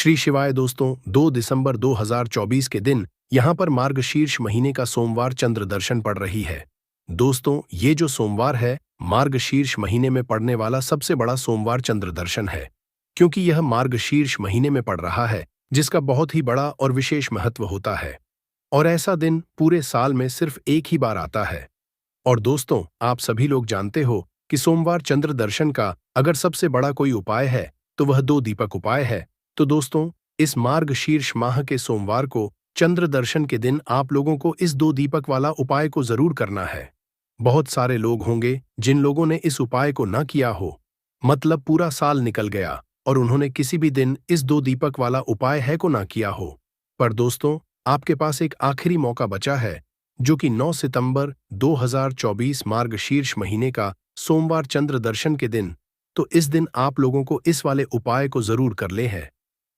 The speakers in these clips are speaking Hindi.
श्री शिवाय दोस्तों, 2 दिसंबर 2024 के दिन यहाँ पर मार्गशीर्ष महीने का सोमवार चंद्र दर्शन पड़ रही है। दोस्तों, ये जो सोमवार है, मार्गशीर्ष महीने में पड़ने वाला सबसे बड़ा सोमवार चंद्र दर्शन है, क्योंकि यह मार्गशीर्ष महीने में पड़ रहा है, जिसका बहुत ही बड़ा और विशेष महत्व होता है। और ऐसा दिन पूरे साल में सिर्फ एक ही बार आता है। और दोस्तों, आप सभी लोग जानते हो कि सोमवार चंद्र दर्शन का अगर सबसे बड़ा कोई उपाय है तो वह 2 दीपक उपाय है। तो दोस्तों, इस मार्गशीर्ष माह के सोमवार को चंद्र दर्शन के दिन आप लोगों को इस 2 दीपक वाला उपाय को जरूर करना है। बहुत सारे लोग होंगे जिन लोगों ने इस उपाय को ना किया हो, मतलब पूरा साल निकल गया और उन्होंने किसी भी दिन इस 2 दीपक वाला उपाय है को ना किया हो। पर दोस्तों, आपके पास एक आखिरी मौका बचा है, जो कि 9 सितंबर 2024 मार्गशीर्ष महीने का सोमवार चंद्र दर्शन के दिन। तो इस दिन आप लोगों को इस वाले उपाय को जरूर कर ले है।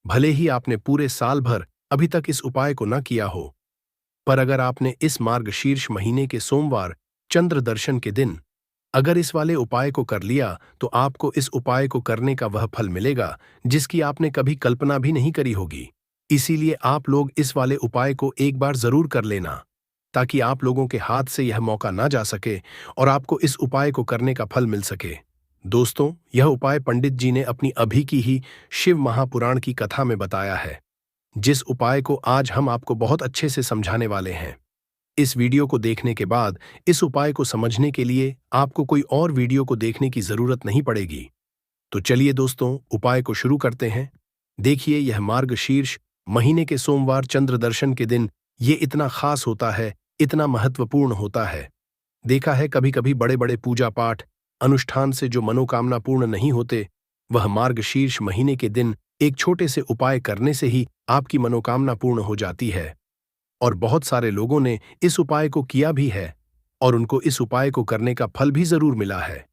भले ही आपने पूरे साल भर अभी तक इस उपाय को न किया हो, पर अगर आपने इस मार्गशीर्ष महीने के सोमवार चंद्र दर्शन के दिन अगर इस वाले उपाय को कर लिया, तो आपको इस उपाय को करने का वह फल मिलेगा जिसकी आपने कभी कल्पना भी नहीं करी होगी। इसीलिए आप लोग इस वाले उपाय को एक बार जरूर कर लेना, ताकि आप लोगों के हाथ से यह मौका ना जा सके और आपको इस उपाय को करने का फल मिल सके। दोस्तों, यह उपाय पंडित जी ने अपनी अभी की ही शिव महापुराण की कथा में बताया है, जिस उपाय को आज हम आपको बहुत अच्छे से समझाने वाले हैं। इस वीडियो को देखने के बाद इस उपाय को समझने के लिए आपको कोई और वीडियो को देखने की जरूरत नहीं पड़ेगी। तो चलिए दोस्तों, उपाय को शुरू करते हैं। देखिए, यह मार्गशीर्ष महीने के सोमवार चंद्र दर्शन के दिन ये इतना खास होता है, इतना महत्वपूर्ण होता है। देखा है कभी कभी बड़े बड़े पूजा पाठ अनुष्ठान से जो मनोकामना पूर्ण नहीं होते, वह मार्गशीर्ष महीने के दिन एक छोटे से उपाय करने से ही आपकी मनोकामना पूर्ण हो जाती है। और बहुत सारे लोगों ने इस उपाय को किया भी है और उनको इस उपाय को करने का फल भी जरूर मिला है।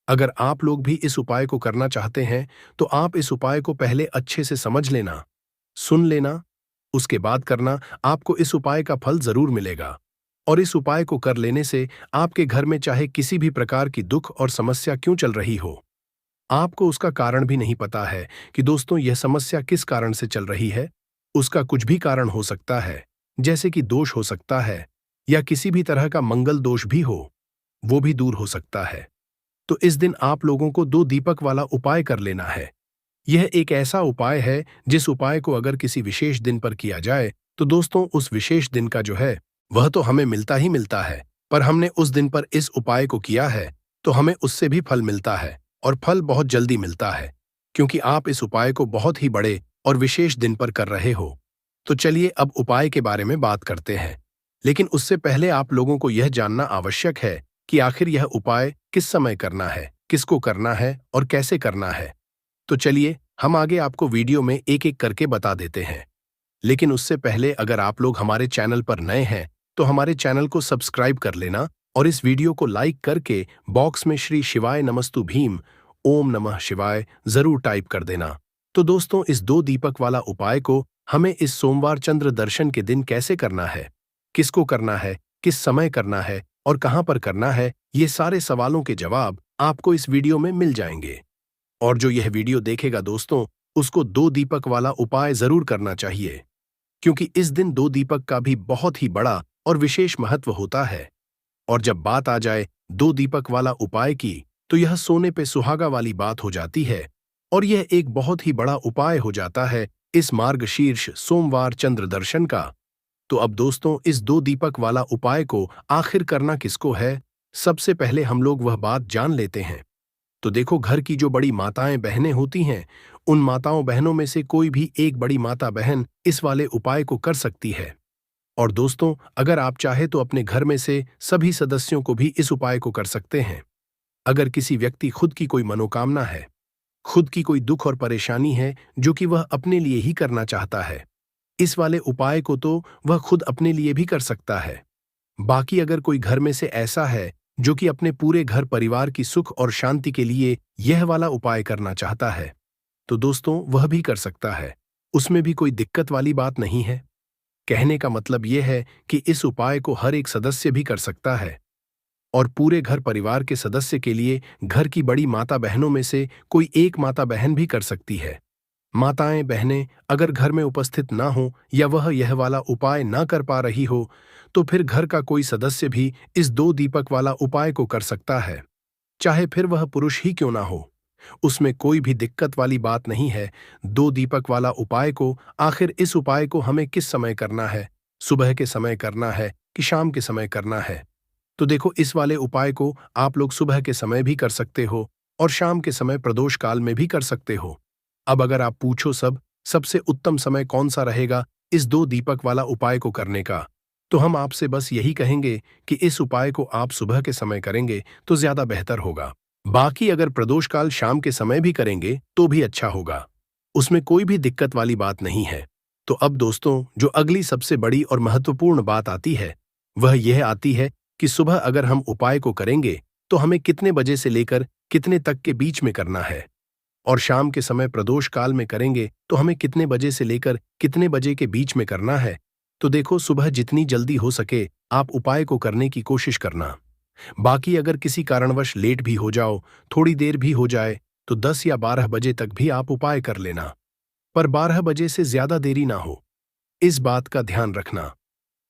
अगर आप लोग भी इस उपाय को करना चाहते हैं, तो आप इस उपाय को पहले अच्छे से समझ लेना, सुन लेना, उसके बाद करना। आपको इस उपाय का फल जरूर मिलेगा। और इस उपाय को कर लेने से आपके घर में चाहे किसी भी प्रकार की दुख और समस्या क्यों चल रही हो, आपको उसका कारण भी नहीं पता है कि दोस्तों यह समस्या किस कारण से चल रही है। उसका कुछ भी कारण हो सकता है, जैसे कि दोष हो सकता है या किसी भी तरह का मंगल दोष भी हो, वो भी दूर हो सकता है। तो इस दिन आप लोगों को 2 दीपक वाला उपाय कर लेना है। यह एक ऐसा उपाय है जिस उपाय को अगर किसी विशेष दिन पर किया जाए, तो दोस्तों उस विशेष दिन का जो है वह तो हमें मिलता ही मिलता है, पर हमने उस दिन पर इस उपाय को किया है तो हमें उससे भी फल मिलता है, और फल बहुत जल्दी मिलता है, क्योंकि आप इस उपाय को बहुत ही बड़े और विशेष दिन पर कर रहे हो। तो चलिए अब उपाय के बारे में बात करते हैं, लेकिन उससे पहले आप लोगों को यह जानना आवश्यक है कि आखिर यह उपाय किस समय करना है, किसको करना है और कैसे करना है। तो चलिए हम आगे आपको वीडियो में एक एक करके बता देते हैं। लेकिन उससे पहले अगर आप लोग हमारे चैनल पर नए हैं, तो हमारे चैनल को सब्सक्राइब कर लेना और इस वीडियो को लाइक करके बॉक्स में श्री शिवाय नमस्तु भीम ओम नमः शिवाय जरूर टाइप कर देना। तो दोस्तों, इस 2 दीपक वाला उपाय को हमें इस सोमवार चंद्र दर्शन के दिन कैसे करना है, किसको करना है, किस समय करना है और कहां पर करना है, ये सारे सवालों के जवाब आपको इस वीडियो में मिल जाएंगे। और जो यह वीडियो देखेगा दोस्तों, उसको 2 दीपक वाला उपाय जरूर करना चाहिए, क्योंकि इस दिन 2 दीपक का भी बहुत ही बड़ा और विशेष महत्व होता है। और जब बात आ जाए 2 दीपक वाला उपाय की, तो यह सोने पे सुहागा वाली बात हो जाती है, और यह एक बहुत ही बड़ा उपाय हो जाता है इस मार्गशीर्ष सोमवार चंद्र दर्शन का। तो अब दोस्तों, इस 2 दीपक वाला उपाय को आखिर करना किसको है, सबसे पहले हम लोग वह बात जान लेते हैं। तो देखो, घर की जो बड़ी माताएं बहनें होती हैं, उन माताओं बहनों में से कोई भी एक बड़ी माता बहन इस वाले उपाय को कर सकती है। और दोस्तों, अगर आप चाहे तो अपने घर में से सभी सदस्यों को भी इस उपाय को कर सकते हैं। अगर किसी व्यक्ति खुद की कोई मनोकामना है, खुद की कोई दुख और परेशानी है जो कि वह अपने लिए ही करना चाहता है, इस वाले उपाय को तो वह खुद अपने लिए भी कर सकता है। बाकी अगर कोई घर में से ऐसा है जो कि अपने पूरे घर परिवार की सुख और शांति के लिए यह वाला उपाय करना चाहता है, तो दोस्तों वह भी कर सकता है। उसमें भी कोई दिक्कत वाली बात नहीं है। कहने का मतलब यह है कि इस उपाय को हर एक सदस्य भी कर सकता है, और पूरे घर परिवार के सदस्य के लिए घर की बड़ी माता बहनों में से कोई एक माता बहन भी कर सकती है। माताएं बहनें अगर घर में उपस्थित ना हो या वह यह वाला उपाय ना कर पा रही हो तो फिर घर का कोई सदस्य भी इस 2 दीपक वाला उपाय को कर सकता है, चाहे फिर वह पुरुष ही क्यों ना हो। उसमें कोई भी दिक्कत वाली बात नहीं है। 2 दीपक वाला उपाय को आखिर इस उपाय को हमें किस समय करना है, सुबह के समय करना है कि शाम के समय करना है। तो देखो, इस वाले उपाय को आप लोग सुबह के समय भी कर सकते हो और शाम के समय प्रदोष काल में भी कर सकते हो। अब अगर आप पूछो सबसे उत्तम समय कौन सा रहेगा इस 2 दीपक वाला उपाय को करने का, तो हम आपसे बस यही कहेंगे कि इस उपाय को आप सुबह के समय करेंगे तो ज्यादा बेहतर होगा। बाकी अगर प्रदोष काल शाम के समय भी करेंगे तो भी अच्छा होगा, उसमें कोई भी दिक्कत वाली बात नहीं है। तो अब दोस्तों, जो अगली सबसे बड़ी और महत्वपूर्ण बात आती है वह यह आती है कि सुबह अगर हम उपाय को करेंगे तो हमें कितने बजे से लेकर कितने तक के बीच में करना है, और शाम के समय प्रदोष काल में करेंगे तो हमें कितने बजे से लेकर कितने बजे के बीच में करना है। तो देखो, सुबह जितनी जल्दी हो सके आप उपाय को करने की कोशिश करना। बाकी अगर किसी कारणवश लेट भी हो जाओ, थोड़ी देर भी हो जाए, तो 10 या 12 बजे तक भी आप उपाय कर लेना, पर 12 बजे से ज्यादा देरी ना हो, इस बात का ध्यान रखना।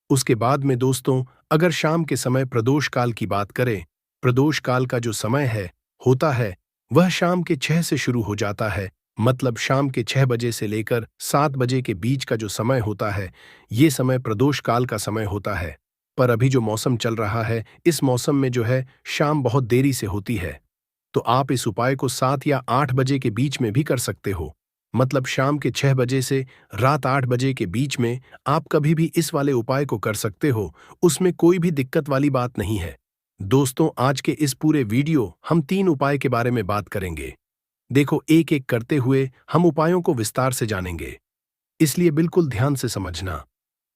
उसके बाद में दोस्तों, अगर शाम के समय प्रदोष काल की बात करें, प्रदोष काल का जो समय होता है वह शाम के 6 से शुरू हो जाता है। मतलब शाम के 6 बजे से लेकर 7 बजे के बीच का जो समय होता है, ये समय प्रदोष काल का समय होता है। पर अभी जो मौसम चल रहा है, इस मौसम में जो है शाम बहुत देरी से होती है, तो आप इस उपाय को 7 या 8 बजे के बीच में भी कर सकते हो। मतलब शाम के 6 बजे से रात 8 बजे के बीच में आप कभी भी इस वाले उपाय को कर सकते हो, उसमें कोई भी दिक्कत वाली बात नहीं है। दोस्तों, आज के इस पूरे वीडियो हम 3 उपाय के बारे में बात करेंगे। देखो, एक एक करते हुए हम उपायों को विस्तार से जानेंगे, इसलिए बिल्कुल ध्यान से समझना।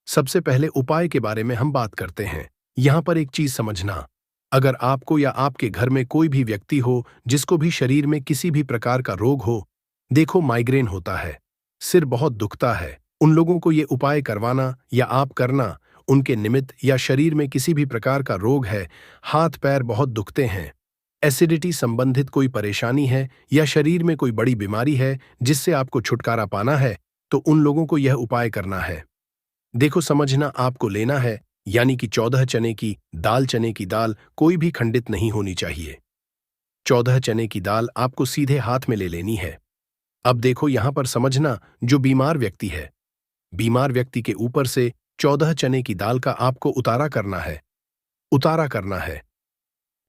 सबसे पहले उपाय के बारे में हम बात करते हैं। यहां पर एक चीज समझना, अगर आपको या आपके घर में कोई भी व्यक्ति हो जिसको भी शरीर में किसी भी प्रकार का रोग हो, देखो माइग्रेन होता है, सिर बहुत दुखता है, उन लोगों को ये उपाय करवाना या आप करना, उनके निमित्त या शरीर में किसी भी प्रकार का रोग है, हाथ पैर बहुत दुखते हैं, एसिडिटी संबंधित कोई परेशानी है या शरीर में कोई बड़ी बीमारी है जिससे आपको छुटकारा पाना है, तो उन लोगों को यह उपाय करना है। देखो, समझना, आपको लेना है यानी कि 14 चने की दाल कोई भी खंडित नहीं होनी चाहिए। 14 चने की दाल आपको सीधे हाथ में ले लेनी है। अब देखो, यहां पर समझना, जो बीमार व्यक्ति है, बीमार व्यक्ति के ऊपर से 14 चने की दाल का आपको उतारा करना है। उतारा करना है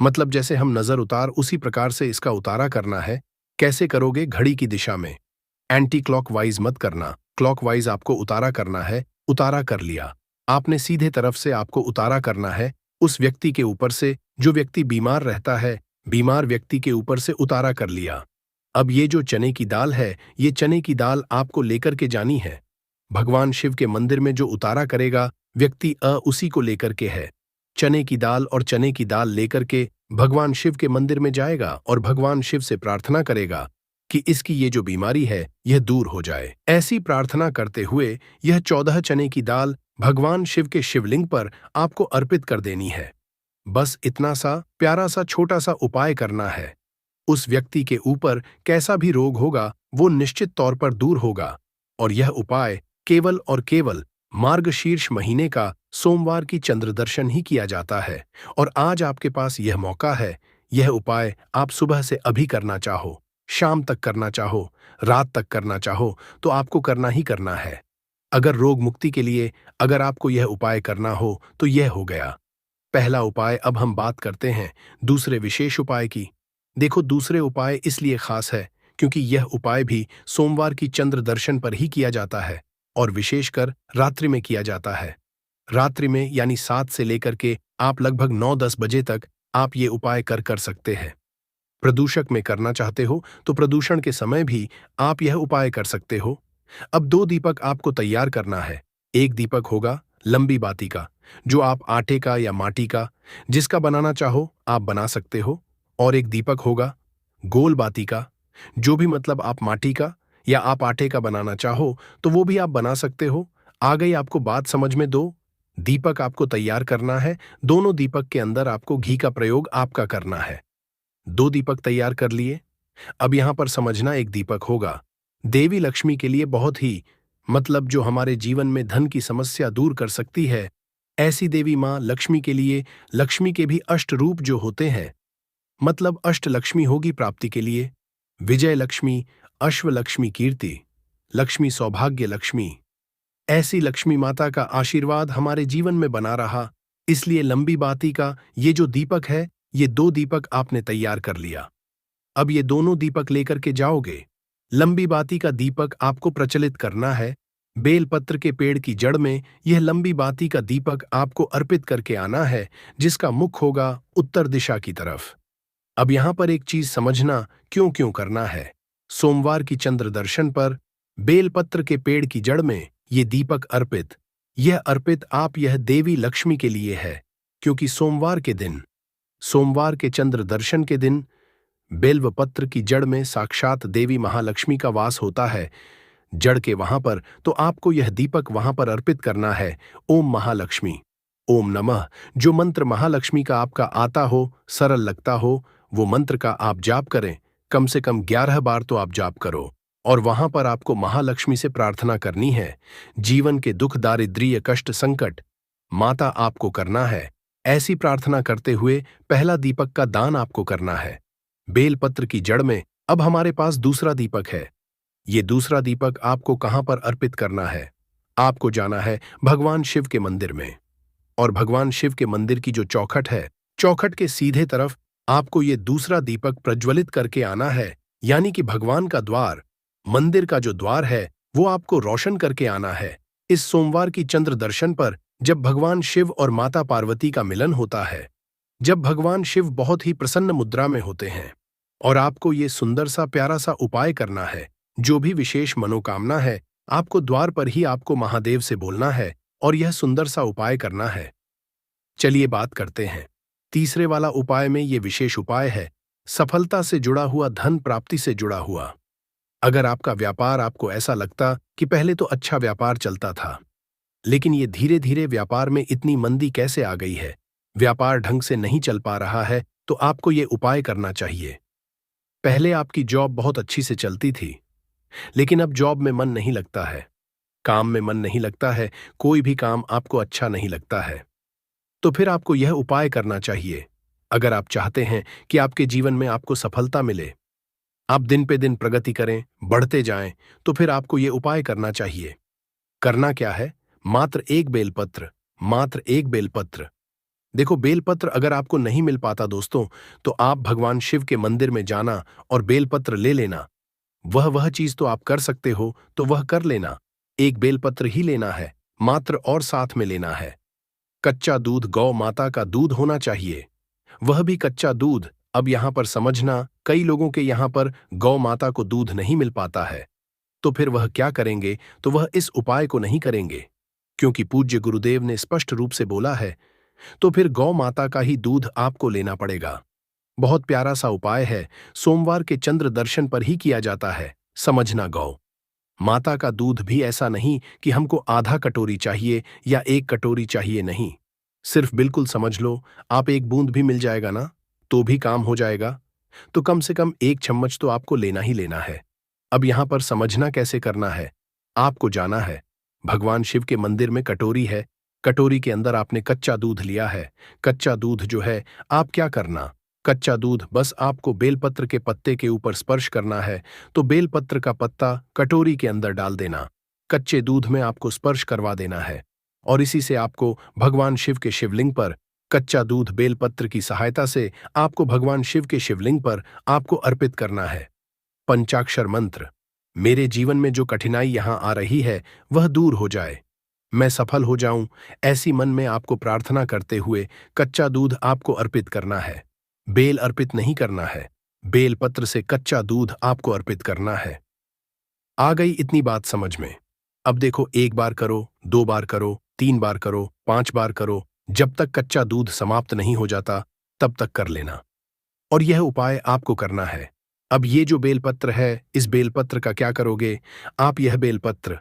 मतलब जैसे हम नजर उतार, उसी प्रकार से इसका उतारा करना है। कैसे करोगे? घड़ी की दिशा में, एंटी क्लॉकवाइज मत करना, क्लॉकवाइज आपको उतारा करना है। उतारा कर लिया आपने, सीधे तरफ से आपको उतारा करना है उस व्यक्ति के ऊपर से जो व्यक्ति बीमार रहता है, बीमार व्यक्ति के ऊपर से उतारा कर लिया। अब ये जो चने की दाल है, ये चने की दाल आपको लेकर के जानी है भगवान शिव के मंदिर में। जो उतारा करेगा व्यक्ति उसी को लेकर के है, चने की दाल और चने की दाल लेकर के भगवान शिव के मंदिर में जाएगा और भगवान शिव से प्रार्थना करेगा कि इसकी ये जो बीमारी है यह दूर हो जाए। ऐसी प्रार्थना करते हुए यह 14 चने की दाल भगवान शिव के शिवलिंग पर आपको अर्पित कर देनी है। बस इतना सा प्यारा सा छोटा सा उपाय करना है। उस व्यक्ति के ऊपर कैसा भी रोग होगा वो निश्चित तौर पर दूर होगा। और यह उपाय केवल और केवल मार्गशीर्ष महीने का सोमवार की चंद्र दर्शन ही किया जाता है। और आज आपके पास यह मौका है, यह उपाय आप सुबह से अभी करना चाहो, शाम तक करना चाहो, रात तक करना चाहो, तो आपको करना ही करना है। अगर रोग मुक्ति के लिए अगर आपको यह उपाय करना हो तो यह हो गया पहला उपाय। अब हम बात करते हैं दूसरे विशेष उपाय की। देखो, दूसरे उपाय इसलिए खास है क्योंकि यह उपाय भी सोमवार की चंद्र दर्शन पर ही किया जाता है और विशेषकर रात्रि में किया जाता है। रात्रि में यानी 7 से लेकर के आप लगभग 9-10 बजे तक आप ये उपाय कर सकते हैं। प्रदूषक में करना चाहते हो तो प्रदूषण के समय भी आप यह उपाय कर सकते हो। अब 2 दीपक आपको तैयार करना है। एक दीपक होगा लंबी बाती का, जो आप आटे का या माटी का जिसका बनाना चाहो आप बना सकते हो, और एक दीपक होगा गोल बाती का, जो भी मतलब आप माटी का या आप आटे का बनाना चाहो तो वो भी आप बना सकते हो। आ गई आपको बात समझ में? 2 दीपक आपको तैयार करना है। दोनों दीपक के अंदर आपको घी का प्रयोग आपका करना है। 2 दीपक तैयार कर लिए। अब यहां पर समझना, एक दीपक होगा देवी लक्ष्मी के लिए बहुत ही मतलब जो हमारे जीवन में धन की समस्या दूर कर सकती है, ऐसी देवी माँ लक्ष्मी के लिए लक्ष्मी के भी अष्ट रूप जो होते हैं, मतलब अष्ट लक्ष्मी होगी प्राप्ति के लिए। विजय लक्ष्मी, अश्व लक्ष्मी, कीर्ति लक्ष्मी, सौभाग्य लक्ष्मी। ऐसी लक्ष्मी माता का आशीर्वाद हमारे जीवन में बना रहा, इसलिए लंबी बाती का ये जो दीपक है, ये 2 दीपक आपने तैयार कर लिया। अब ये दोनों दीपक लेकर के जाओगे। लंबी बाती का दीपक आपको प्रचलित करना है। बेलपत्र के पेड़ की जड़ में यह लंबी बाती का दीपक आपको अर्पित करके आना है, जिसका मुख होगा उत्तर दिशा की तरफ। अब यहां पर एक चीज समझना, क्यों क्यों करना है। सोमवार की चंद्र दर्शन पर बेलपत्र के पेड़ की जड़ में ये दीपक अर्पित, यह अर्पित आप यह देवी लक्ष्मी के लिए है, क्योंकि सोमवार के दिन, सोमवार के चंद्र दर्शन के दिन बेल्व पत्र की जड़ में साक्षात देवी महालक्ष्मी का वास होता है। जड़ के वहां पर तो आपको यह दीपक वहां पर अर्पित करना है। ओम महालक्ष्मी, ओम नमः। जो मंत्र महालक्ष्मी का आपका आता हो, सरल लगता हो, वो मंत्र का आप जाप करें। कम से कम 11 बार तो आप जाप करो, और वहां पर आपको महालक्ष्मी से प्रार्थना करनी है। जीवन के दुख, दारिद्र्य, कष्ट, संकट माता आपको करना है। ऐसी प्रार्थना करते हुए पहला दीपक का दान आपको करना है बेलपत्र की जड़ में। अब हमारे पास दूसरा दीपक है। ये दूसरा दीपक आपको कहां पर अर्पित करना है? आपको जाना है भगवान शिव के मंदिर में, और भगवान शिव के मंदिर की जो चौखट है, चौखट के सीधे तरफ आपको ये दूसरा दीपक प्रज्वलित करके आना है। यानी कि भगवान का द्वार, मंदिर का जो द्वार है, वो आपको रोशन करके आना है। इस सोमवार की चंद्र दर्शन पर जब भगवान शिव और माता पार्वती का मिलन होता है, जब भगवान शिव बहुत ही प्रसन्न मुद्रा में होते हैं, और आपको ये सुंदर सा प्यारा सा उपाय करना है। जो भी विशेष मनोकामना है, आपको द्वार पर ही आपको महादेव से बोलना है, और यह सुंदर सा उपाय करना है। चलिए बात करते हैं तीसरे वाला उपाय में। ये विशेष उपाय है सफलता से जुड़ा हुआ, धन प्राप्ति से जुड़ा हुआ। अगर आपका व्यापार, आपको ऐसा लगता कि पहले तो अच्छा व्यापार चलता था, लेकिन ये धीरे धीरे व्यापार में इतनी मंदी कैसे आ गई है, व्यापार ढंग से नहीं चल पा रहा है, तो आपको ये उपाय करना चाहिए। पहले आपकी जॉब बहुत अच्छी से चलती थी, लेकिन अब जॉब में मन नहीं लगता है, काम में मन नहीं लगता है, कोई भी काम आपको अच्छा नहीं लगता है, तो फिर आपको यह उपाय करना चाहिए। अगर आप चाहते हैं कि आपके जीवन में आपको सफलता मिले, आप दिन पे दिन प्रगति करें, बढ़ते जाएं, तो फिर आपको यह उपाय करना चाहिए। करना क्या है? मात्र एक बेलपत्र, मात्र एक बेलपत्र। देखो, बेलपत्र अगर आपको नहीं मिल पाता दोस्तों, तो आप भगवान शिव के मंदिर में जाना और बेलपत्र ले लेना। वह चीज तो आप कर सकते हो, तो वह कर लेना। एक बेलपत्र ही लेना है मात्र, और साथ में लेना है कच्चा दूध, गौ माता का दूध होना चाहिए, वह भी कच्चा दूध। अब यहां पर समझना, कई लोगों के यहां पर गौ माता को दूध नहीं मिल पाता है, तो फिर वह क्या करेंगे? तो वह इस उपाय को नहीं करेंगे, क्योंकि पूज्य गुरुदेव ने स्पष्ट रूप से बोला है। तो फिर गौ माता का ही दूध आपको लेना पड़ेगा। बहुत प्यारा सा उपाय है, सोमवार के चंद्र दर्शन पर ही किया जाता है। समझना, गौ माता का दूध भी ऐसा नहीं कि हमको आधा कटोरी चाहिए या 1 कटोरी चाहिए, नहीं, सिर्फ बिल्कुल समझ लो, आप 1 बूंद भी मिल जाएगा ना, तो भी काम हो जाएगा। तो कम से कम 1 चम्मच तो आपको लेना ही लेना है। अब यहां पर समझना कैसे करना है। आपको जाना है भगवान शिव के मंदिर में, कटोरी है, कटोरी के अंदर आपने कच्चा दूध लिया है। कच्चा दूध जो है, आप क्या करना, कच्चा दूध बस आपको बेलपत्र के पत्ते के ऊपर स्पर्श करना है, तो बेलपत्र का पत्ता कटोरी के अंदर डाल देना, कच्चे दूध में आपको स्पर्श करवा देना है, और इसी से आपको भगवान शिव के शिवलिंग पर कच्चा दूध बेलपत्र की सहायता से आपको भगवान शिव के शिवलिंग पर आपको अर्पित करना है। पंचाक्षर मंत्र, मेरे जीवन में जो कठिनाई यहां आ रही है वह दूर हो जाए, मैं सफल हो जाऊं, ऐसी मन में आपको प्रार्थना करते हुए कच्चा दूध आपको अर्पित करना है। बेल अर्पित नहीं करना है, बेलपत्र से कच्चा दूध आपको अर्पित करना है। आ गई इतनी बात समझ में? अब देखो, 1 बार करो, 2 बार करो, 3 बार करो, 5 बार करो, जब तक कच्चा दूध समाप्त नहीं हो जाता तब तक कर लेना, और यह उपाय आपको करना है। अब ये जो बेलपत्र है, इस बेलपत्र का क्या करोगे आप? यह बेलपत्र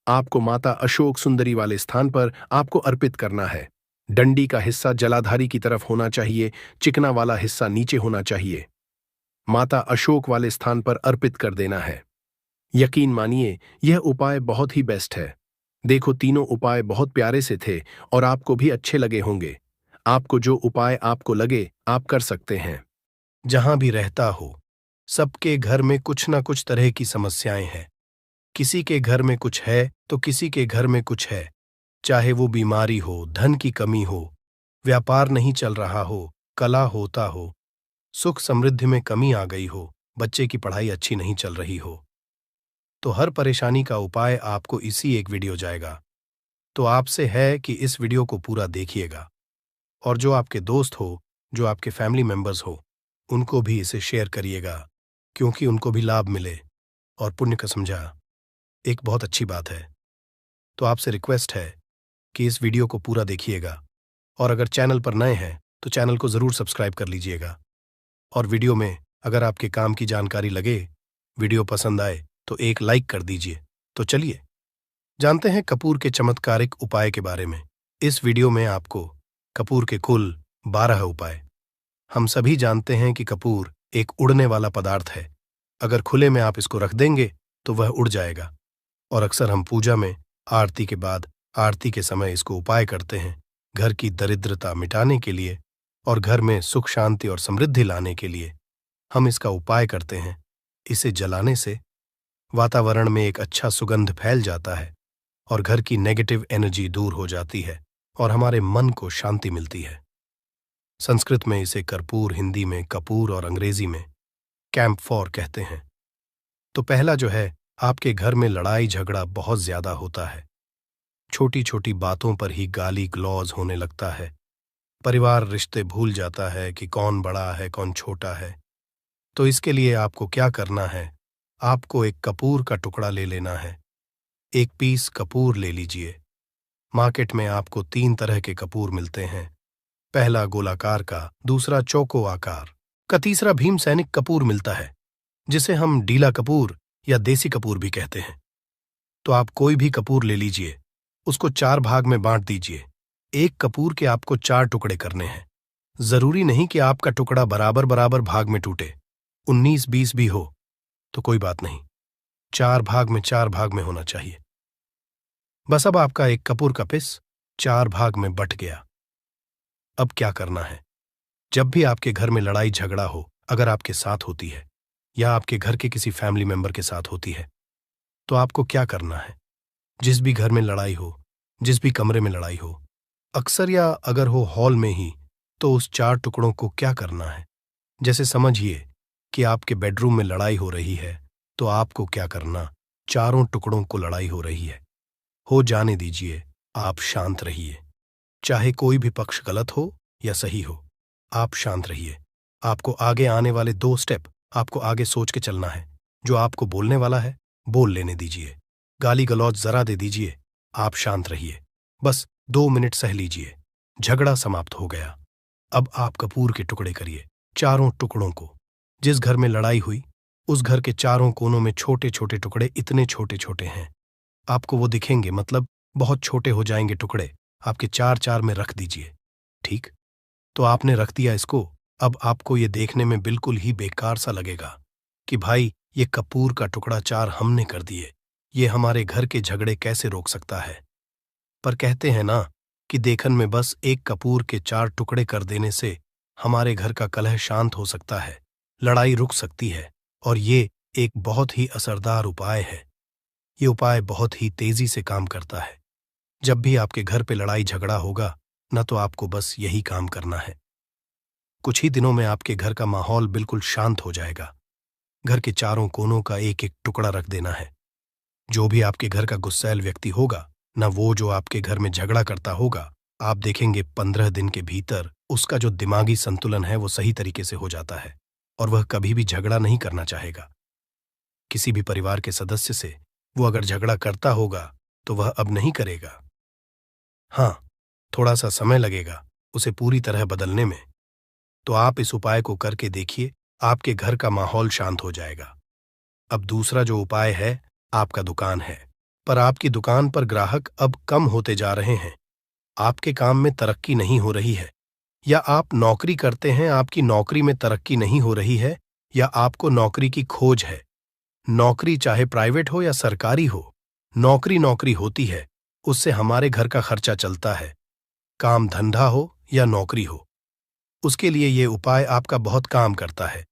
आपको माता अशोक सुंदरी वाले स्थान पर आपको अर्पित करना है। डंडी का हिस्सा जलाधारी की तरफ होना चाहिए, चिकना वाला हिस्सा नीचे होना चाहिए। माता अशोक वाले स्थान पर अर्पित कर देना है। यकीन मानिए, यह उपाय बहुत ही बेस्ट है। देखो, तीनों उपाय बहुत प्यारे से थे और आपको भी अच्छे लगे होंगे। आपको जो उपाय आपको लगे, आप कर सकते हैं। जहां भी रहता हो, सबके घर में कुछ ना कुछ तरह की समस्याएं हैं। किसी के घर में कुछ है तो किसी के घर में कुछ है। चाहे वो बीमारी हो, धन की कमी हो, व्यापार नहीं चल रहा हो, कला होता हो, सुख समृद्धि में कमी आ गई हो, बच्चे की पढ़ाई अच्छी नहीं चल रही हो, तो हर परेशानी का उपाय आपको इसी एक वीडियो जाएगा। तो आपसे है कि इस वीडियो को पूरा देखिएगा और जो आपके दोस्त हो, जो आपके फैमिली मेंबर्स हो, उनको भी इसे शेयर करिएगा, क्योंकि उनको भी लाभ मिले और पुण्य का समझा एक बहुत अच्छी बात है। तो आपसे रिक्वेस्ट है कि इस वीडियो को पूरा देखिएगा और अगर चैनल पर नए हैं तो चैनल को ज़रूर सब्सक्राइब कर लीजिएगा। और वीडियो में अगर आपके काम की जानकारी लगे, वीडियो पसंद आए तो एक लाइक कर दीजिए। तो चलिए जानते हैं कपूर के चमत्कारिक उपाय के बारे में। इस वीडियो में आपको कपूर के कुल 12 उपाय। हम सभी जानते हैं कि कपूर एक उड़ने वाला पदार्थ है। अगर खुले में आप इसको रख देंगे तो वह उड़ जाएगा। और अक्सर हम पूजा में आरती के बाद, आरती के समय इसको उपाय करते हैं, घर की दरिद्रता मिटाने के लिए और घर में सुख शांति और समृद्धि लाने के लिए हम इसका उपाय करते हैं। इसे जलाने से वातावरण में एक अच्छा सुगंध फैल जाता है और घर की नेगेटिव एनर्जी दूर हो जाती है और हमारे मन को शांति मिलती है। संस्कृत में इसे कर्पूर, हिंदी में कपूर और अंग्रेजी में कैम्फोर कहते हैं। तो पहला जो है, आपके घर में लड़ाई झगड़ा बहुत ज्यादा होता है। छोटी छोटी बातों पर ही गाली गलौज होने लगता है। परिवार रिश्ते भूल जाता है कि कौन बड़ा है कौन छोटा है। तो इसके लिए आपको क्या करना है, आपको एक कपूर का टुकड़ा ले लेना है। एक पीस कपूर ले लीजिए। मार्केट में आपको 3 तरह के कपूर मिलते हैं। पहला गोलाकार का, दूसरा चौको आकार का, तीसरा भीम सैनिक कपूर मिलता है, जिसे हम डीला कपूर या देसी कपूर भी कहते हैं। तो आप कोई भी कपूर ले लीजिए, उसको 4 भाग में बांट दीजिए। एक कपूर के आपको 4 टुकड़े करने हैं। जरूरी नहीं कि आपका टुकड़ा बराबर बराबर भाग में टूटे, 19-20 भी हो तो कोई बात नहीं, 4 भाग में होना चाहिए। बस अब आपका एक कपूर का पिस 4 भाग में बट गया। अब क्या करना है, जब भी आपके घर में लड़ाई झगड़ा हो, अगर आपके साथ होती है या आपके घर के किसी फैमिली मेंबर के साथ होती है, तो आपको क्या करना है। जिस भी घर में लड़ाई हो, जिस भी कमरे में लड़ाई हो, अक्सर या अगर हो हॉल में ही, तो उस 4 टुकड़ों को क्या करना है। जैसे समझिए कि आपके बेडरूम में लड़ाई हो रही है, तो आपको क्या करना, चारों टुकड़ों को लड़ाई हो रही है, हो जाने दीजिए, आप शांत रहिए। चाहे कोई भी पक्ष गलत हो या सही हो, आप शांत रहिए। आपको आगे आने वाले 2 स्टेप आपको आगे सोच के चलना है। जो आपको बोलने वाला है, बोल लेने दीजिए। गाली गलौज जरा दे दीजिए, आप शांत रहिए। बस 2 मिनट सह लीजिए, झगड़ा समाप्त हो गया। अब आप कपूर के टुकड़े करिए, चारों टुकड़ों को। जिस घर में लड़ाई हुई, उस घर के चारों कोनों में छोटे छोटे टुकड़े, इतने छोटे छोटे हैं, आपको वो दिखेंगे, मतलब बहुत छोटे हो जाएंगे टुकड़े। आपके 4-4 में रख दीजिए। ठीक, तो आपने रख दिया इसको। अब आपको ये देखने में बिल्कुल ही बेकार सा लगेगा कि भाई, ये कपूर का टुकड़ा 4 हमने कर दिए, ये हमारे घर के झगड़े कैसे रोक सकता है। पर कहते हैं ना कि देखन में बस एक कपूर के 4 टुकड़े कर देने से हमारे घर का कलह शांत हो सकता है, लड़ाई रुक सकती है। और ये एक बहुत ही असरदार उपाय है। ये उपाय बहुत ही तेजी से काम करता है। जब भी आपके घर पे लड़ाई झगड़ा होगा न, तो आपको बस यही काम करना है। कुछ ही दिनों में आपके घर का माहौल बिल्कुल शांत हो जाएगा। घर के चारों कोनों का एक एक टुकड़ा रख देना है। जो भी आपके घर का गुस्सैल व्यक्ति होगा, न वो जो आपके घर में झगड़ा करता होगा, आप देखेंगे 15 दिन के भीतर उसका जो दिमागी संतुलन है वो सही तरीके से हो जाता है और वह कभी भी झगड़ा नहीं करना चाहेगा। किसी भी परिवार के सदस्य से वो अगर झगड़ा करता होगा तो वह अब नहीं करेगा। हाँ, थोड़ा सा समय लगेगा उसे पूरी तरह बदलने में। तो आप इस उपाय को करके देखिए, आपके घर का माहौल शांत हो जाएगा। अब दूसरा जो उपाय है, आपका दुकान है, पर आपकी दुकान पर ग्राहक अब कम होते जा रहे हैं, आपके काम में तरक्की नहीं हो रही है, या आप नौकरी करते हैं, आपकी नौकरी में तरक्की नहीं हो रही है, या आपको नौकरी की खोज है, नौकरी चाहे प्राइवेट हो या सरकारी हो, नौकरी नौकरी होती है, उससे हमारे घर का खर्चा चलता है। काम धंधा हो या नौकरी हो, उसके लिए ये उपाय आपका बहुत काम करता है।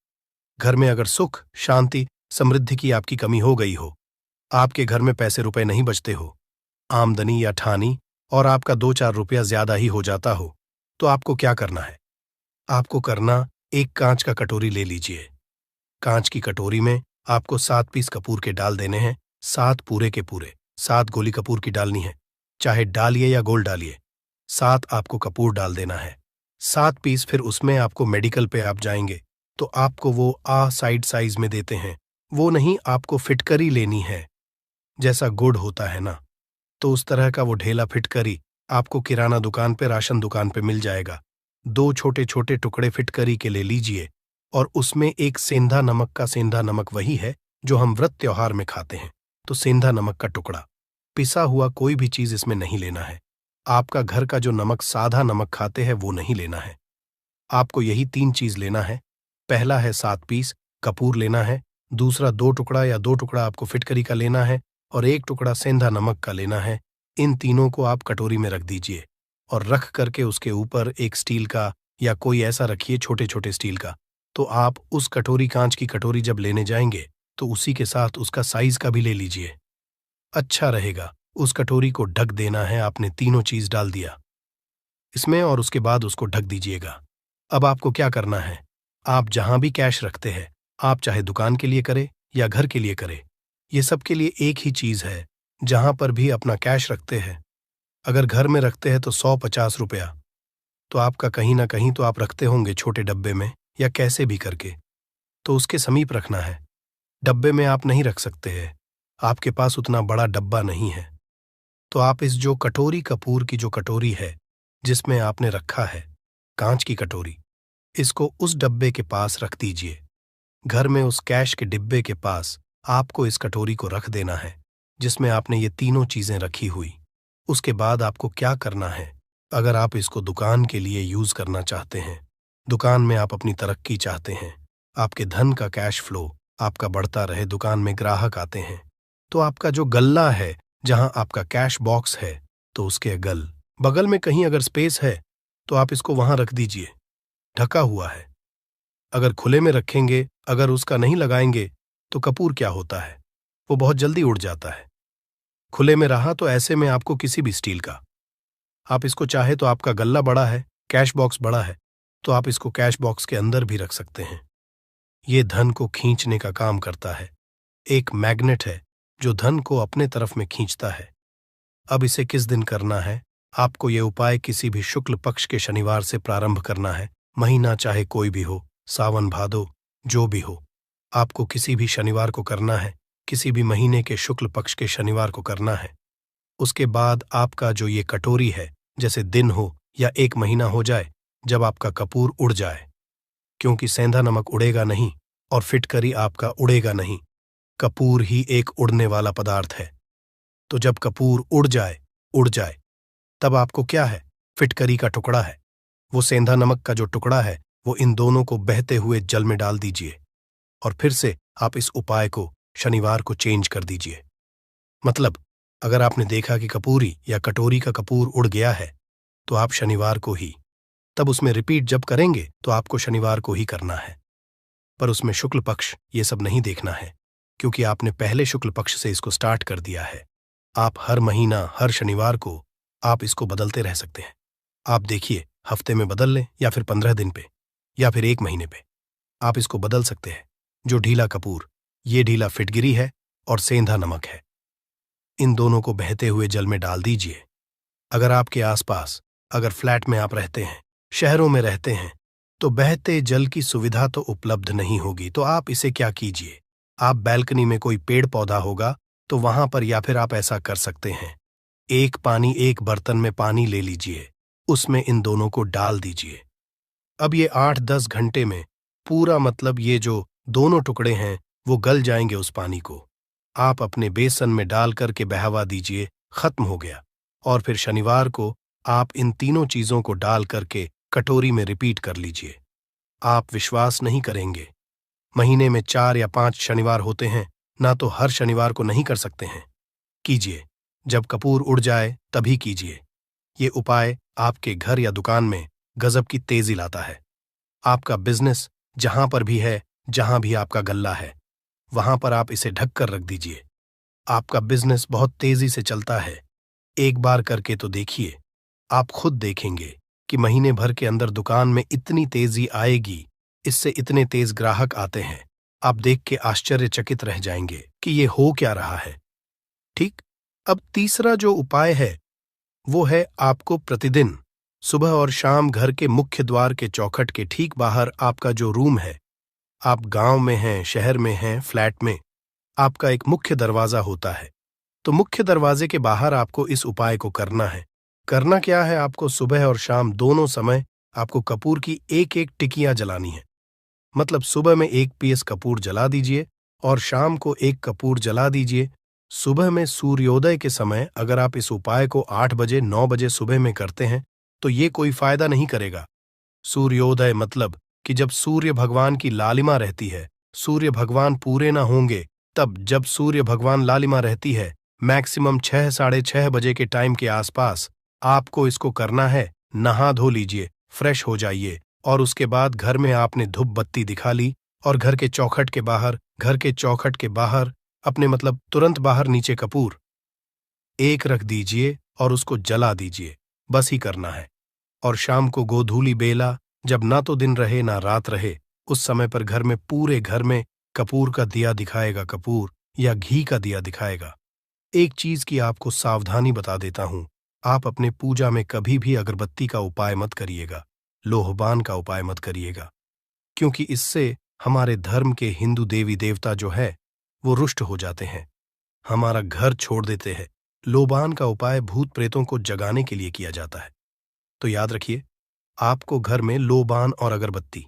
घर में अगर सुख, शांति, समृद्धि की आपकी कमी हो गई हो, आपके घर में पैसे रुपए नहीं बचते हो, आमदनी या ठानी और आपका 2-4 रुपया ज्यादा ही हो जाता हो, तो आपको क्या करना है? आपको करना, एक कांच का कटोरी ले लीजिए। कांच की कटोरी में आपको 7 पीस कपूर के डाल देने हैं, 7 पूरे के पूरे। 7 गोली कपूर की डालनी है, चाहे डालिए या गोल डालिए। 7 आपको कपूर डाल देना है, 7 पीस। फिर उसमें आपको मेडिकल पे आप जाएंगे तो आपको वो साइड साइज में देते हैं, वो नहीं, आपको फिटकरी लेनी है। जैसा गुड़ होता है ना, तो उस तरह का वो ढेला फिटकरी आपको किराना दुकान पे, राशन दुकान पे मिल जाएगा। 2 छोटे छोटे टुकड़े फिटकरी के ले लीजिए और उसमें एक सेंधा नमक का, सेंधा नमक वही है जो हम व्रत त्योहार में खाते हैं, तो सेंधा नमक का टुकड़ा। पिसा हुआ कोई भी चीज इसमें नहीं लेना है। आपका घर का जो नमक, साधा नमक खाते हैं, वो नहीं लेना है। आपको यही 3 चीज लेना है। पहला है 7 पीस कपूर लेना है, दूसरा 2 टुकड़ा या 2 टुकड़ा आपको फिटकरी का लेना है और 1 टुकड़ा सेंधा नमक का लेना है। इन तीनों को आप कटोरी में रख दीजिए और रख करके उसके ऊपर एक स्टील का या कोई ऐसा रखिए, छोटे छोटे स्टील का। तो आप उस कटोरी, कांच की कटोरी जब लेने जाएंगे तो उसी के साथ उसका साइज का भी ले लीजिए, अच्छा रहेगा। उस कटोरी को ढक देना है, आपने तीनों चीज डाल दिया इसमें और उसके बाद उसको ढक दीजिएगा। अब आपको क्या करना है, आप जहां भी कैश रखते हैं, आप चाहे दुकान के लिए करें या घर के लिए करें, ये सब के लिए एक ही चीज है। जहां पर भी अपना कैश रखते हैं, अगर घर में रखते हैं तो 100-50 रुपया, तो आपका कहीं ना कहीं तो आप रखते होंगे छोटे डब्बे में या कैसे भी करके, तो उसके समीप रखना है। डब्बे में आप नहीं रख सकते हैं, आपके पास उतना बड़ा डब्बा नहीं है, तो आप इस जो कटोरी, कपूर की जो कटोरी है जिसमें आपने रखा है, कांच की कटोरी, इसको उस डब्बे के पास रख दीजिए। घर में उस कैश के डिब्बे के पास आपको इस कटोरी को रख देना है जिसमें आपने ये तीनों चीजें रखी हुई। उसके बाद आपको क्या करना है, अगर आप इसको दुकान के लिए यूज करना चाहते हैं, दुकान में आप अपनी तरक्की चाहते हैं, आपके धन का कैश फ्लो आपका बढ़ता रहे, दुकान में ग्राहक आते हैं, तो आपका जो गल्ला है, जहां आपका कैश बॉक्स है, तो उसके बगल में कहीं अगर स्पेस है तो आप इसको वहां रख दीजिए, ढका हुआ है। अगर खुले में रखेंगे, अगर उसका नहीं लगाएंगे, तो कपूर क्या होता है, वो बहुत जल्दी उड़ जाता है। खुले में रहा तो ऐसे में आपको किसी भी स्टील का, आप इसको चाहे तो, आपका गल्ला बड़ा है, कैश बॉक्स बड़ा है, तो आप इसको कैश बॉक्स के अंदर भी रख सकते हैं। ये धन को खींचने का काम करता है, एक मैग्नेट है जो धन को अपने तरफ में खींचता है। अब इसे किस दिन करना है, आपको ये उपाय किसी भी शुक्ल पक्ष के शनिवार से प्रारंभ करना है। महीना चाहे कोई भी हो, सावन भादो जो भी हो, आपको किसी भी शनिवार को करना है, किसी भी महीने के शुक्ल पक्ष के शनिवार को करना है। उसके बाद आपका जो ये कटोरी है, जैसे दिन हो या 1 महीना हो जाए, जब आपका कपूर उड़ जाए, क्योंकि सेंधा नमक उड़ेगा नहीं और फिटकरी आपका उड़ेगा नहीं, कपूर ही एक उड़ने वाला पदार्थ है। तो जब कपूर उड़ जाए, तब आपको क्या है, फिटकरी का टुकड़ा है, वो सेंधा नमक का जो टुकड़ा है, वो इन दोनों को बहते हुए जल में डाल दीजिए और फिर से आप इस उपाय को शनिवार को चेंज कर दीजिए। मतलब अगर आपने देखा कि कपूरी या कटोरी का कपूर उड़ गया है, तो आप शनिवार को ही, तब उसमें रिपीट जब करेंगे तो आपको शनिवार को ही करना है। पर उसमें शुक्ल पक्ष ये सब नहीं देखना है, क्योंकि आपने पहले शुक्ल पक्ष से इसको स्टार्ट कर दिया है। आप हर महीना, हर शनिवार को आप इसको बदलते रह सकते हैं। आप देखिए, हफ्ते में बदल लें या फिर 15 दिन पे या फिर 1 महीने पे, आप इसको बदल सकते हैं। जो ढीला कपूर, ये ढीला फिटगिरी है और सेंधा नमक है, इन दोनों को बहते हुए जल में डाल दीजिए। अगर आपके आसपास, अगर फ्लैट में आप रहते हैं, शहरों में रहते हैं, तो बहते जल की सुविधा तो उपलब्ध नहीं होगी, तो आप इसे क्या कीजिए, आप बैल्कनी में कोई पेड़ पौधा होगा तो वहां पर, या फिर आप ऐसा कर सकते हैं, एक बर्तन में पानी ले लीजिए, उसमें इन दोनों को डाल दीजिए। अब ये 8-10 घंटे में पूरा, मतलब ये जो दोनों टुकड़े हैं वो गल जाएंगे उस पानी को। आप अपने बेसन में डाल करके बहावा दीजिए, खत्म हो गया। और फिर शनिवार को आप इन तीनों चीजों को डाल करके कटोरी में रिपीट कर लीजिए। आप विश्वास नहीं करेंगे, महीने में 4 या 5 शनिवार होते हैं ना तो हर शनिवार को नहीं कर सकते हैं। कीजिए, जब कपूर उड़ जाए तभी कीजिए। ये उपाय आपके घर या दुकान में गजब की तेजी लाता है। आपका बिजनेस जहां पर भी है, जहां भी आपका गल्ला है, वहां पर आप इसे ढक कर रख दीजिए। आपका बिजनेस बहुत तेजी से चलता है। एक बार करके तो देखिए, आप खुद देखेंगे कि महीने भर के अंदर दुकान में इतनी तेजी आएगी, इससे इतने तेज ग्राहक आते हैं। आप देख के आश्चर्यचकित रह जाएंगे कि ये हो क्या रहा है। ठीक। अब तीसरा जो उपाय है वो है आपको प्रतिदिन सुबह और शाम घर के मुख्य द्वार के चौखट के ठीक बाहर आपका जो रूम है, आप गांव में हैं, शहर में हैं, फ्लैट में, आपका एक मुख्य दरवाजा होता है। तो मुख्य दरवाजे के बाहर आपको इस उपाय को करना है। करना क्या है, आपको सुबह और शाम दोनों समय आपको कपूर की एक एक टिकियां जलानी है। मतलब सुबह में 1 पीस कपूर जला दीजिए और शाम को 1 कपूर जला दीजिए। सुबह में सूर्योदय के समय अगर आप इस उपाय को 8 बजे 9 बजे सुबह में करते हैं तो ये कोई फायदा नहीं करेगा। सूर्योदय मतलब कि जब सूर्य भगवान की लालिमा रहती है, सूर्य भगवान पूरे ना होंगे, तब जब सूर्य भगवान लालिमा रहती है, मैक्सिमम 6 साढ़े 6 बजे के टाइम के आसपास आपको इसको करना है। नहा धो लीजिए, फ्रेश हो जाइए और उसके बाद घर में आपने धूप बत्ती दिखा ली और घर के चौखट के बाहर अपने मतलब तुरंत बाहर नीचे कपूर एक रख दीजिए और उसको जला दीजिए। बस ही करना है। और शाम को गोधूली बेला, जब ना तो दिन रहे ना रात रहे, उस समय पर घर में पूरे घर में कपूर का दिया दिखाएगा, कपूर या घी का दिया दिखाएगा। एक चीज की आपको सावधानी बता देता हूं, आप अपने पूजा में कभी भी अगरबत्ती का उपाय मत करिएगा, लोहबान का उपाय मत करिएगा, क्योंकि इससे हमारे धर्म के हिंदू देवी देवता जो है वो रुष्ट हो जाते हैं, हमारा घर छोड़ देते हैं। लोबान का उपाय भूत प्रेतों को जगाने के लिए किया जाता है। तो याद रखिए, आपको घर में लोबान और अगरबत्ती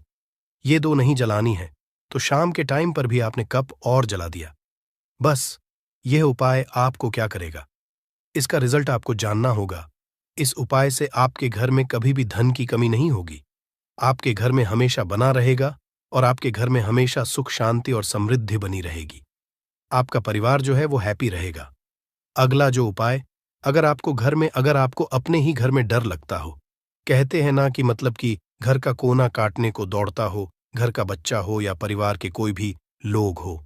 ये दो नहीं जलानी है। तो शाम के टाइम पर भी आपने कप और जला दिया। बस यह उपाय आपको क्या करेगा, इसका रिजल्ट आपको जानना होगा। इस उपाय से आपके घर में कभी भी धन की कमी नहीं होगी, आपके घर में हमेशा बना रहेगा और आपके घर में हमेशा सुख शांति और समृद्धि बनी रहेगी। आपका परिवार जो है वो हैप्पी रहेगा। अगला जो उपाय, अगर आपको अपने ही घर में डर लगता हो, कहते हैं ना कि मतलब कि घर का कोना काटने को दौड़ता हो, घर का बच्चा हो या परिवार के कोई भी लोग हो,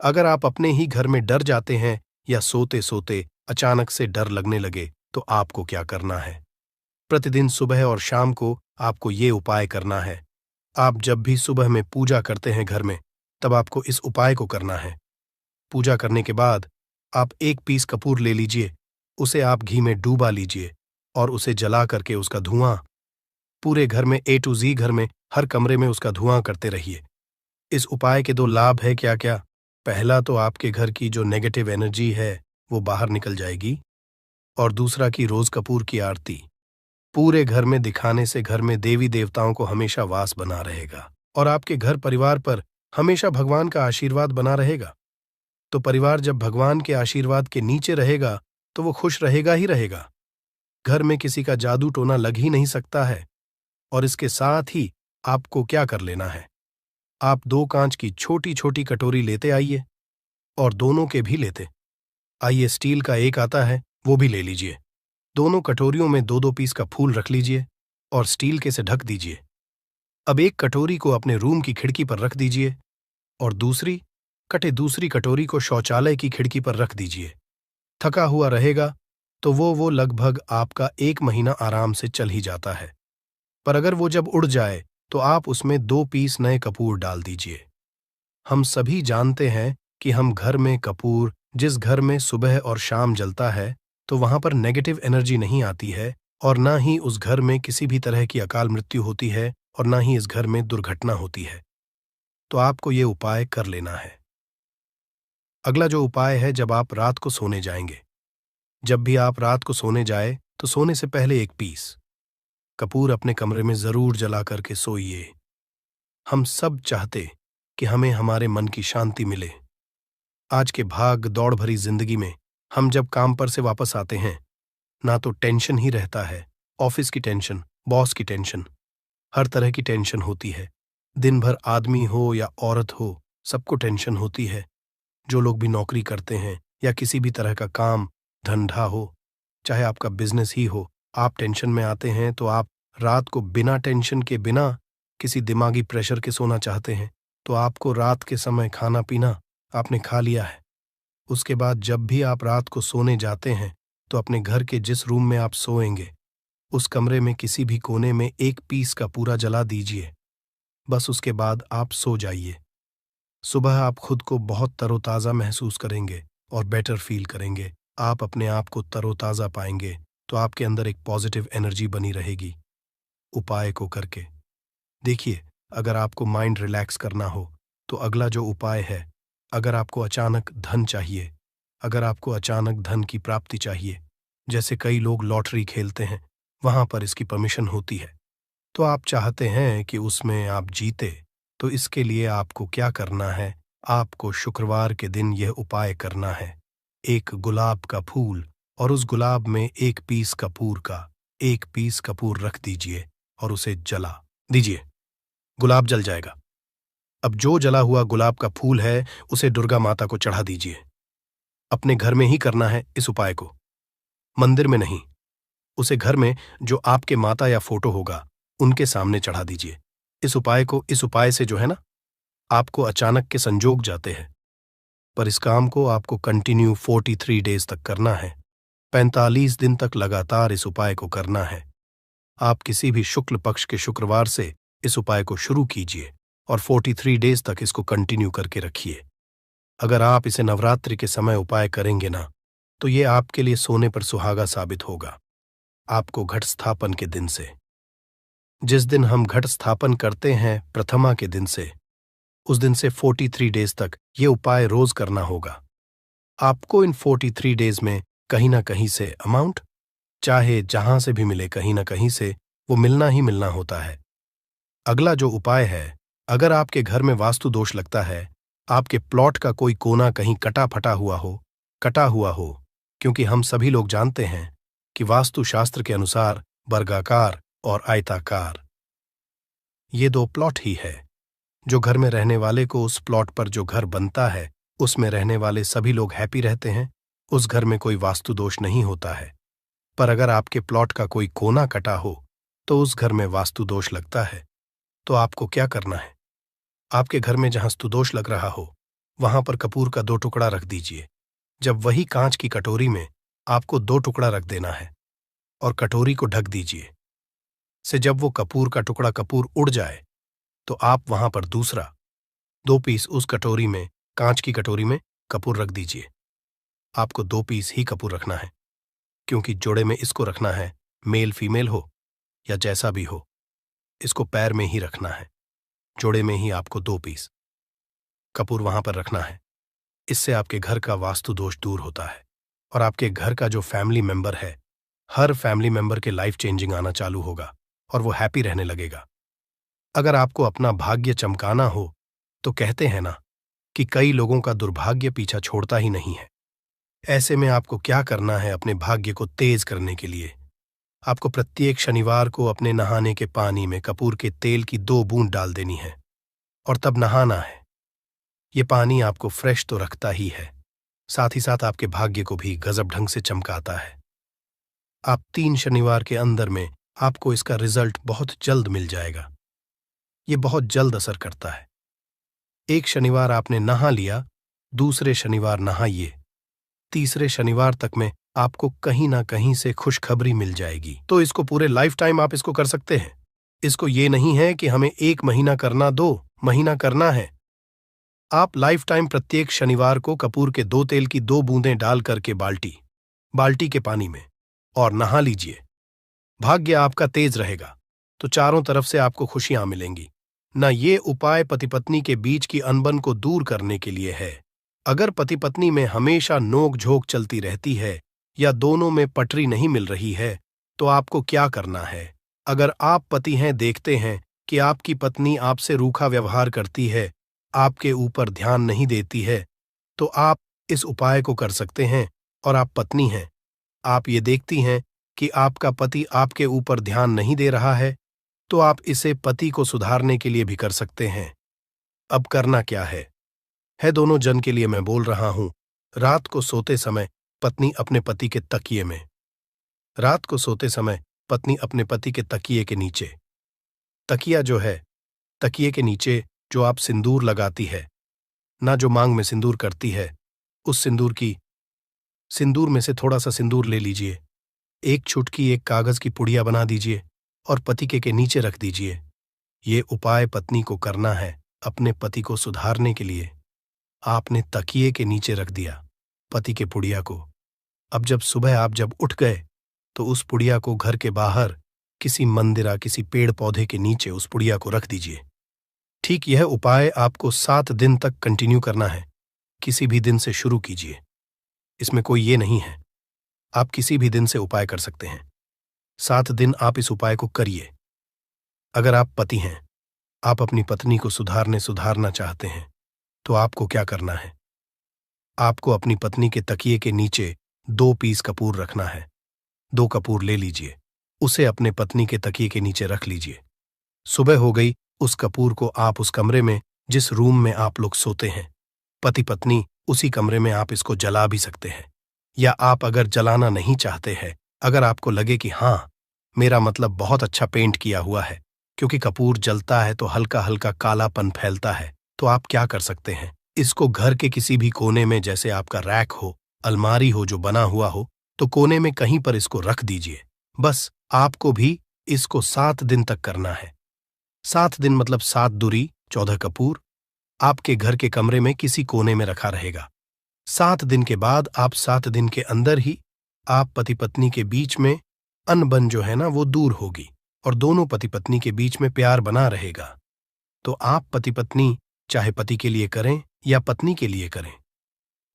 अगर आप अपने ही घर में डर जाते हैं या सोते सोते अचानक से डर लगने लगे, तो आपको क्या करना है, प्रतिदिन सुबह और शाम को आपको ये उपाय करना है। आप जब भी सुबह में पूजा करते हैं घर में, तब आपको इस उपाय को करना है। पूजा करने के बाद आप 1 पीस कपूर ले लीजिए, उसे आप घी में डूबा लीजिए और उसे जला करके उसका धुआं पूरे घर में A to Z घर में हर कमरे में उसका धुआं करते रहिए। इस उपाय के 2 लाभ है क्या क्या। पहला तो आपके घर की जो नेगेटिव एनर्जी है वो बाहर निकल जाएगी और दूसरा कि रोज कपूर की आरती पूरे घर में दिखाने से घर में देवी देवताओं को हमेशा वास बना रहेगा और आपके घर परिवार पर हमेशा भगवान का आशीर्वाद बना रहेगा। तो परिवार जब भगवान के आशीर्वाद के नीचे रहेगा तो वो खुश रहेगा ही रहेगा। घर में किसी का जादू टोना लग ही नहीं सकता है। और इसके साथ ही आपको क्या कर लेना है, आप 2 कांच की छोटी छोटी कटोरी लेते आइए और दोनों के भी लेते आइए। स्टील का एक आता है, वो भी ले लीजिए। दोनों कटोरियों में 2-2 पीस का फूल रख लीजिए और स्टील के से ढक दीजिए। अब एक कटोरी को अपने रूम की खिड़की पर रख दीजिए और दूसरी कटोरी को शौचालय की खिड़की पर रख दीजिए। थका हुआ रहेगा तो वो लगभग आपका 1 महीना आराम से चल ही जाता है। पर अगर वो जब उड़ जाए तो आप उसमें 2 पीस नए कपूर डाल दीजिए। हम सभी जानते हैं कि हम घर में कपूर जिस घर में सुबह और शाम जलता है तो वहां पर नेगेटिव एनर्जी नहीं आती है और ना ही उस घर में किसी भी तरह की अकाल मृत्यु होती है और ना ही इस घर में दुर्घटना होती है। तो आपको ये उपाय कर लेना है। अगला जो उपाय है, जब आप रात को सोने जाएंगे, जब भी आप रात को सोने जाए तो सोने से पहले 1 पीस कपूर अपने कमरे में जरूर जला करके सोइए। हम सब चाहते कि हमें हमारे मन की शांति मिले। आज के भाग दौड़ भरी जिंदगी में हम जब काम पर से वापस आते हैं, ना तो टेंशन ही रहता है, ऑफिस की टेंशन, बॉस की टेंशन, हर तरह की टेंशन होती है। दिन भर आदमी हो या औरत हो, सबको टेंशन होती है। जो लोग भी नौकरी करते हैं या किसी भी तरह का काम धंधा हो, चाहे आपका बिजनेस ही हो, आप टेंशन में आते हैं तो आप रात को बिना टेंशन के, बिना किसी दिमागी प्रेशर के सोना चाहते हैं, तो आपको रात के समय खाना पीना आपने खा लिया है। उसके बाद जब भी आप रात को सोने जाते हैं तो अपने घर के जिस रूम में आप सोएंगे उस कमरे में किसी भी कोने में एक पीस का पूरा जला दीजिए। बस उसके बाद आप सो जाइए। सुबह आप खुद को बहुत तरोताज़ा महसूस करेंगे और बेटर फील करेंगे। आप अपने आप को तरोताज़ा पाएंगे तो आपके अंदर एक पॉजिटिव एनर्जी बनी रहेगी। उपाय को करके देखिए, अगर आपको माइंड रिलैक्स करना हो तो अगला जो उपाय है, अगर आपको अचानक धन चाहिए, अगर आपको अचानक धन की प्राप्ति चाहिए, जैसे कई लोग लॉटरी खेलते हैं, वहां पर इसकी परमिशन होती है, तो आप चाहते हैं कि उसमें आप जीते, तो इसके लिए आपको क्या करना है? आपको शुक्रवार के दिन यह उपाय करना है। एक गुलाब का फूल और उस गुलाब में एक पीस कपूर रख दीजिए और उसे जला दीजिए। गुलाब जल जाएगा। अब जो जला हुआ गुलाब का फूल है उसे दुर्गा माता को चढ़ा दीजिए। अपने घर में ही करना है इस उपाय को, मंदिर में नहीं। उसे घर में जो आपके माता या फोटो होगा उनके सामने चढ़ा दीजिए। इस उपाय से जो है ना, आपको अचानक के संजोग जाते हैं, पर इस काम को आपको कंटिन्यू 43 डेज तक करना है। 45 दिन तक लगातार इस उपाय को करना है। आप किसी भी शुक्ल पक्ष के शुक्रवार से इस उपाय को शुरू कीजिए और 43 डेज तक इसको कंटिन्यू करके रखिए। अगर आप इसे नवरात्रि के समय उपाय करेंगे ना, तो ये आपके लिए सोने पर सुहागा साबित होगा। आपको घट स्थापन के दिन से, जिस दिन हम घट स्थापन करते हैं प्रथमा के दिन से, उस दिन से 43 डेज तक ये उपाय रोज करना होगा। आपको इन 43 डेज में कहीं ना कहीं से अमाउंट, चाहे जहां से भी मिले, कहीं ना कहीं से वो मिलना ही मिलना होता है। अगला जो उपाय है, अगर आपके घर में वास्तु दोष लगता है, आपके प्लॉट का कोई कोना कहीं कटा हुआ हो, क्योंकि हम सभी लोग जानते हैं कि वास्तु शास्त्र के अनुसार वर्गाकार और आयताकार ये दो प्लॉट ही है। जो घर में रहने वाले को, उस प्लॉट पर जो घर बनता है उसमें रहने वाले सभी लोग हैप्पी रहते हैं, उस घर में कोई वास्तु दोष नहीं होता है। पर अगर आपके प्लॉट का कोई कोना कटा हो तो उस घर में वास्तु दोष लगता है। तो आपको क्या करना है? आपके घर में जहां स्तुदोष लग रहा हो वहां पर कपूर का 2 टुकड़ा रख दीजिए। जब वही कांच की कटोरी में आपको 2 टुकड़ा रख देना है और कटोरी को ढक दीजिए। से जब वो कपूर का टुकड़ा कपूर उड़ जाए तो आप वहां पर दूसरा 2 पीस उस कटोरी में, कांच की कटोरी में कपूर रख दीजिए। आपको 2 पीस ही कपूर रखना है, क्योंकि जोड़े में इसको रखना है, मेल फीमेल हो या जैसा भी हो, इसको पैर में ही रखना है। जोड़े में ही आपको 2 पीस कपूर वहां पर रखना है। इससे आपके घर का वास्तु दोष दूर होता है और आपके घर का जो फैमिली मेंबर है, हर फैमिली मेंबर के लाइफ चेंजिंग आना चालू होगा और वो हैप्पी रहने लगेगा। अगर आपको अपना भाग्य चमकाना हो तो कहते हैं ना कि कई लोगों का दुर्भाग्य पीछा छोड़ता ही नहीं है। ऐसे में आपको क्या करना है? अपने भाग्य को तेज करने के लिए आपको प्रत्येक शनिवार को अपने नहाने के पानी में कपूर के तेल की 2 बूंद डाल देनी है और तब नहाना है। ये पानी आपको फ्रेश तो रखता ही है, साथ ही साथ आपके भाग्य को भी गजब ढंग से चमकाता है। आप 3 शनिवार के अंदर में आपको इसका रिजल्ट बहुत जल्द मिल जाएगा। ये बहुत जल्द असर करता है। एक शनिवार आपने नहा लिया, दूसरे शनिवार नहाइए, तीसरे शनिवार तक में आपको कहीं ना कहीं से खुशखबरी मिल जाएगी। तो इसको पूरे लाइफ टाइम आप इसको कर सकते हैं। इसको ये नहीं है कि हमें 1 महीना करना, 2 महीना करना है। आप लाइफ टाइम प्रत्येक शनिवार को कपूर के 2 तेल की 2 बूंदें डाल करके बाल्टी के पानी में और नहा लीजिए। भाग्य आपका तेज रहेगा तो चारों तरफ से आपको खुशियां मिलेंगी। न ये उपाय पति पत्नी के बीच की अनबन को दूर करने के लिए है। अगर पति पत्नी में हमेशा नोक झोंक चलती रहती है या दोनों में पटरी नहीं मिल रही है तो आपको क्या करना है? अगर आप पति हैं, देखते हैं कि आपकी पत्नी आपसे रूखा व्यवहार करती है, आपके ऊपर ध्यान नहीं देती है, तो आप इस उपाय को कर सकते हैं। और आप पत्नी हैं, आप ये देखती हैं कि आपका पति आपके ऊपर ध्यान नहीं दे रहा है, तो आप इसे पति को सुधारने के लिए भी कर सकते हैं। अब करना क्या है? है दोनों जन के लिए मैं बोल रहा हूं। रात को सोते समय पत्नी अपने पति के तकिए में, रात को सोते समय पत्नी अपने पति के तकिए के नीचे, तकिया जो है, तकिए के नीचे जो आप सिंदूर लगाती है, ना जो मांग में सिंदूर करती है, उस सिंदूर में से थोड़ा सा सिंदूर ले लीजिए, एक चुटकी एक कागज की पुड़िया बना दीजिए और पति के नीचे रख दीजिए। ये उपाय पत्नी को करना है अपने पति को सुधारने के लिए। आपने तकिए के नीचे रख दिया पति के पुड़िया को। अब जब सुबह आप जब उठ गए तो उस पुड़िया को घर के बाहर किसी मंदिर या किसी पेड़ पौधे के नीचे उस पुड़िया को रख दीजिए। ठीक यह उपाय आपको 7 दिन तक कंटिन्यू करना है। किसी भी दिन से शुरू कीजिए, इसमें कोई ये नहीं है, आप किसी भी दिन से उपाय कर सकते हैं। 7 दिन आप इस उपाय को करिए। अगर आप पति हैं, आप अपनी पत्नी को सुधारना चाहते हैं, तो आपको क्या करना है? आपको अपनी पत्नी के तकिए के नीचे 2 पीस कपूर रखना है। 2 कपूर ले लीजिए, उसे अपने पत्नी के तकिए के नीचे रख लीजिए। सुबह हो गई, उस कपूर को आप उस कमरे में, जिस रूम में आप लोग सोते हैं, पति पत्नी, उसी कमरे में आप इसको जला भी सकते हैं। या आप अगर जलाना नहीं चाहते हैं, अगर आपको लगे कि हाँ, मेरा मतलब बहुत अच्छा पेंट किया हुआ है, क्योंकि कपूर जलता है तो हल्का हल्का कालापन फैलता है, तो आप क्या कर सकते हैं, इसको घर के किसी भी कोने में, जैसे आपका रैक हो, अलमारी हो जो बना हुआ हो, तो कोने में कहीं पर इसको रख दीजिए। बस आपको भी इसको 7 दिन तक करना है। 7 दिन मतलब 7 दूरी 14 कपूर आपके घर के कमरे में किसी कोने में रखा रहेगा। 7 दिन के बाद आप 7 दिन के अंदर ही आप पति पत्नी के बीच में अनबन जो है ना वो दूर होगी और दोनों पति पत्नी के बीच में प्यार बना रहेगा। तो आप पति पत्नी चाहे पति के लिए करें या पत्नी के लिए करें,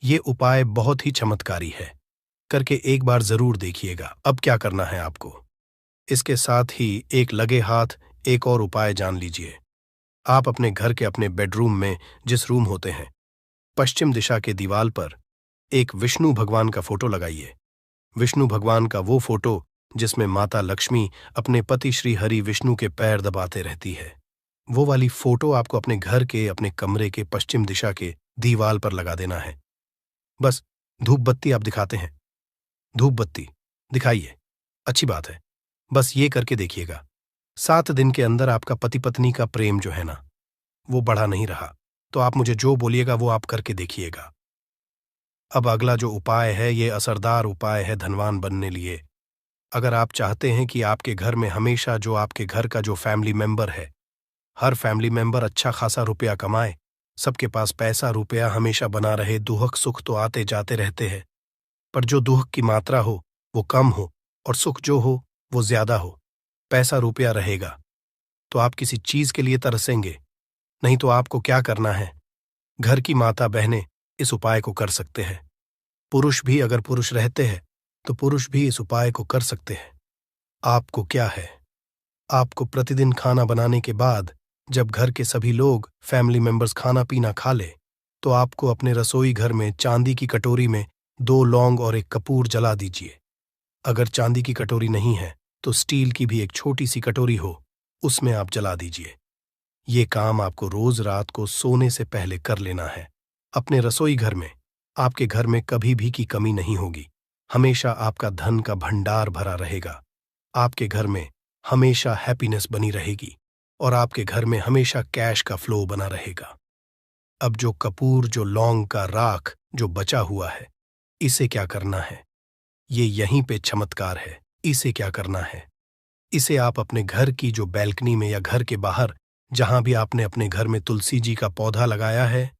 ये उपाय बहुत ही चमत्कारी है, करके एक बार जरूर देखिएगा। अब क्या करना है आपको, इसके साथ ही एक लगे हाथ एक और उपाय जान लीजिए। आप अपने घर के अपने बेडरूम में जिस रूम होते हैं, पश्चिम दिशा के दीवार पर एक विष्णु भगवान का फोटो लगाइए। विष्णु भगवान का वो फोटो जिसमें माता लक्ष्मी अपने पति श्री हरि विष्णु के पैर दबाते रहती है, वो वाली फोटो आपको अपने घर के अपने कमरे के पश्चिम दिशा के दीवार पर लगा देना है। बस धूप बत्ती आप दिखाते हैं, धूप बत्ती दिखाइए, अच्छी बात है, बस ये करके देखिएगा। 7 दिन के अंदर आपका पति पत्नी का प्रेम जो है ना वो बढ़ा नहीं रहा, तो आप मुझे जो बोलिएगा वो आप करके देखिएगा। अब अगला जो उपाय है, ये असरदार उपाय है धनवान बनने लिए। अगर आप चाहते हैं कि आपके घर में हमेशा जो आपके घर का जो फैमिली मेंबर है, हर फैमिली मेंबर अच्छा खासा रुपया कमाए, सबके पास पैसा रुपया हमेशा बना रहे, दुख सुख तो आते जाते रहते हैं, पर जो दुख की मात्रा हो वो कम हो और सुख जो हो वो ज्यादा हो, पैसा रुपया रहेगा, तो आप किसी चीज के लिए तरसेंगे। नहीं तो आपको क्या करना है, घर की माता बहनें इस उपाय को कर सकते हैं। पुरुष भी अगर पुरुष रहते हैं तो पुरुष भी इस उपाय को कर सकते हैं। आपको क्या है, आपको प्रतिदिन खाना बनाने के बाद जब घर के सभी लोग फैमिली मेंबर्स खाना पीना खा ले, तो आपको अपने रसोई घर में चांदी की कटोरी में 2 लौंग और 1 कपूर जला दीजिए। अगर चांदी की कटोरी नहीं है तो स्टील की भी एक छोटी सी कटोरी हो, उसमें आप जला दीजिए। ये काम आपको रोज रात को सोने से पहले कर लेना है। अपने रसोई घर में, आपके घर में कभी भी की कमी नहीं होगी, हमेशा आपका धन का भंडार भरा रहेगा। आपके घर में हमेशा हैप्पीनेस बनी रहेगी और आपके घर में हमेशा कैश का फ्लो बना रहेगा। अब जो कपूर, जो लौंग का राख जो बचा हुआ है, इसे क्या करना है, ये यहीं पे चमत्कार है। इसे क्या करना है, इसे आप अपने घर की जो बैल्कनी में या घर के बाहर जहां भी आपने अपने घर में तुलसी जी का पौधा लगाया है,